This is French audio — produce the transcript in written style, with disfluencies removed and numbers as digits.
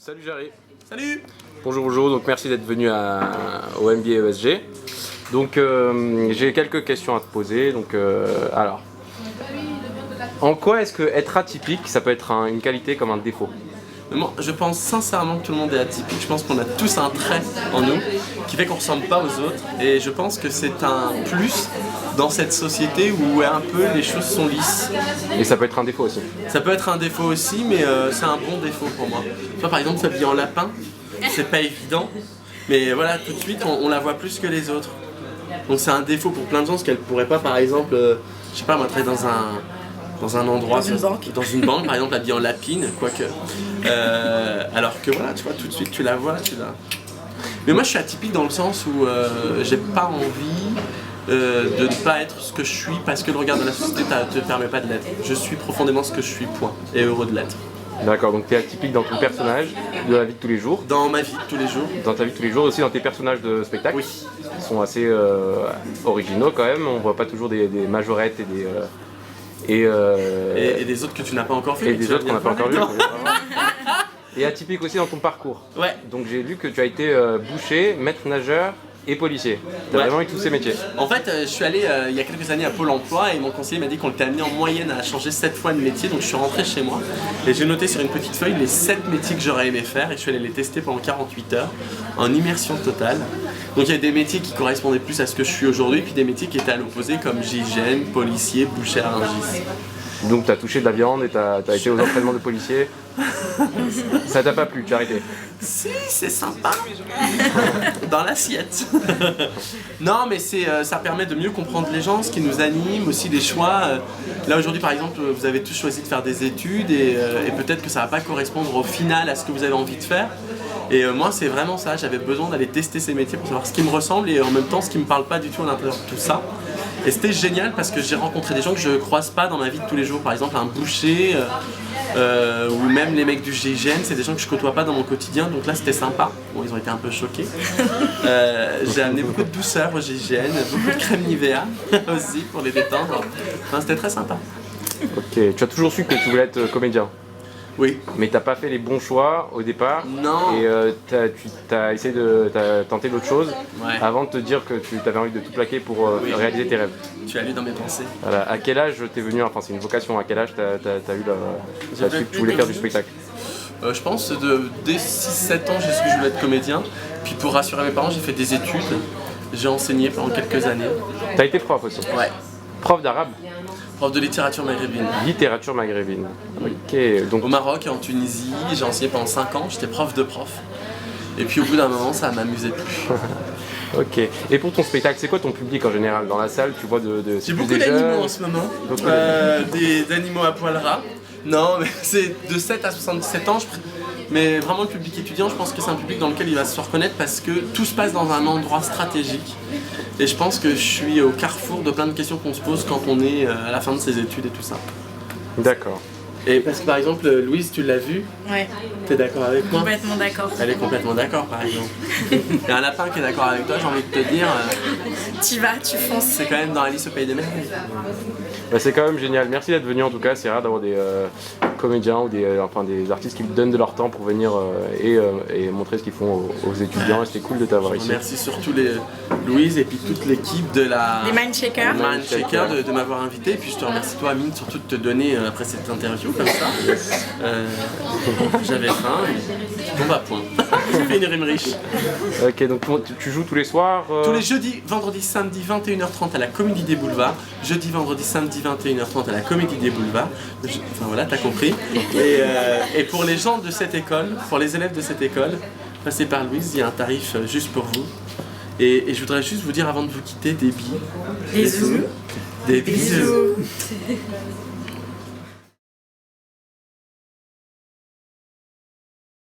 Salut Jarry. Salut. Bonjour, donc merci d'être venu au MBA ESG. Donc j'ai quelques questions à te poser. Donc alors, en quoi est-ce que être atypique, ça peut être une qualité comme un défaut? Moi, je pense sincèrement que tout le monde est atypique. Je pense qu'on a tous un trait en nous qui fait qu'on ne ressemble pas aux autres. Et je pense que c'est un plus dans cette société où un peu les choses sont lisses. Et ça peut être un défaut aussi. Ça peut être un défaut aussi, mais c'est un bon défaut pour moi. Toi, par exemple, s'habiller en lapin, c'est pas évident. Mais voilà, tout de suite, on la voit plus que les autres. Donc c'est un défaut pour plein de gens, parce qu'elle pourrait pas, par exemple, je sais pas, moi, travailler dans un endroit, dans une banque par exemple, habillée en lapine, quoique. Alors que voilà, tu vois, tout de suite tu la vois, tu la. Mais moi je suis atypique dans le sens où j'ai pas envie de ne pas être ce que je suis parce que le regard de la société te permet pas de l'être. Je suis profondément ce que je suis, point, et heureux de l'être. D'accord, donc tu es atypique dans ton personnage de la vie de tous les jours. Dans ma vie de tous les jours. Dans ta vie de tous les jours, aussi dans tes personnages de spectacle. Oui. Ils sont assez originaux quand même, on voit pas toujours des majorettes et des. Et des autres que tu n'as pas encore fait. Et des autres qu'on n'a pas encore vu. Et atypique aussi dans ton parcours. Ouais. Donc j'ai lu que tu as été boucher, maître nageur et policier. Tu as vraiment eu tous ces métiers. En fait, je suis allé il y a quelques années à Pôle emploi et mon conseiller m'a dit qu'on était amené en moyenne à changer 7 fois de métier. Donc je suis rentré chez moi et j'ai noté sur une petite feuille les 7 métiers que j'aurais aimé faire et je suis allé les tester pendant 48 heures en immersion totale. Donc il y a des métiers qui correspondaient plus à ce que je suis aujourd'hui, puis des métiers qui étaient à l'opposé comme GIGN, policier, boucher à Rungis. Donc tu as touché de la viande et tu as été aux entraînements de policier. Ça t'a pas plu, tu as arrêté? Si, c'est sympa. Dans l'assiette. Non, mais ça permet de mieux comprendre les gens, ce qui nous anime, aussi des choix. Là aujourd'hui par exemple, vous avez tous choisi de faire des études et peut-être que ça va pas correspondre au final à ce que vous avez envie de faire. Et moi c'est vraiment ça, j'avais besoin d'aller tester ces métiers pour savoir ce qui me ressemble et en même temps ce qui me parle pas du tout à l'intérieur de tout ça. Et c'était génial parce que j'ai rencontré des gens que je croise pas dans ma vie de tous les jours, par exemple un boucher ou même les mecs du GIGN, c'est des gens que je côtoie pas dans mon quotidien, donc là c'était sympa. Bon, ils ont été un peu choqués. J'ai amené beaucoup de douceur au GIGN, beaucoup de crème Nivea aussi pour les détendre. Enfin, c'était très sympa. Ok, tu as toujours su que tu voulais être comédien? Oui. Mais t'as pas fait les bons choix au départ. Non. Et t'as essayé t'as tenté d'autres choses avant de te dire que tu avais envie de tout plaquer pour réaliser tes rêves. Tu as lu dans mes pensées. Voilà. À quel âge t'es venu, enfin c'est une vocation, à quel âge t'as eu la suite que tu voulais faire du spectacle? Je pense dès 6-7 ans j'ai su que je voulais être comédien. Puis pour rassurer mes parents j'ai fait des études. J'ai enseigné pendant quelques années. T'as été prof aussi? Ouais. Prof d'arabe? Prof de littérature maghrébine. Littérature maghrébine. Ok. Donc au Maroc et en Tunisie, j'ai enseigné pendant 5 ans, j'étais prof de prof. Et puis au bout d'un moment, ça m'amusait plus. Ok. Et pour ton spectacle, c'est quoi ton public en général? Dans la salle, tu vois J'ai beaucoup d'animaux en ce moment. D'animaux à poil ras. Non, mais c'est de 7 à 77 ans. Mais vraiment le public étudiant, je pense que c'est un public dans lequel il va se reconnaître parce que tout se passe dans un endroit stratégique. Et je pense que je suis au carrefour de plein de questions qu'on se pose quand on est à la fin de ses études et tout ça. D'accord. Et parce que par exemple, Louise, tu l'as vue? Ouais. T'es d'accord avec moi? Complètement d'accord. Elle est complètement d'accord, par exemple. Il y a un lapin qui est d'accord avec toi, j'ai envie de te dire. Tu vas, tu fonces. C'est quand même dans Alice au Pays des Merveilles. Bah, c'est quand même génial. Merci d'être venu en tout cas. C'est rare d'avoir des comédiens ou des artistes qui donnent de leur temps pour venir et montrer ce qu'ils font aux étudiants. Et c'était cool de t'avoir ici. Merci surtout Louise et puis toute l'équipe de la Les Mindshakers. De m'avoir invité. Et puis je te remercie toi Amine surtout de te donner après cette interview comme ça. J'avais faim. Bon bah point. J'ai fait une rime riche. Ok, donc tu joues tous les soirs Tous les jeudis, vendredis, samedi 21h30 à la Comédie des Boulevards. Jeudi, vendredi, samedi 21h30 à la Comédie des Boulevards. Enfin voilà, t'as compris. Et pour les gens de cette école, pour les élèves de cette école, passez par Louise, il y a un tarif juste pour vous. Et je voudrais juste vous dire avant de vous quitter des bisous. Bisous. Des bisous.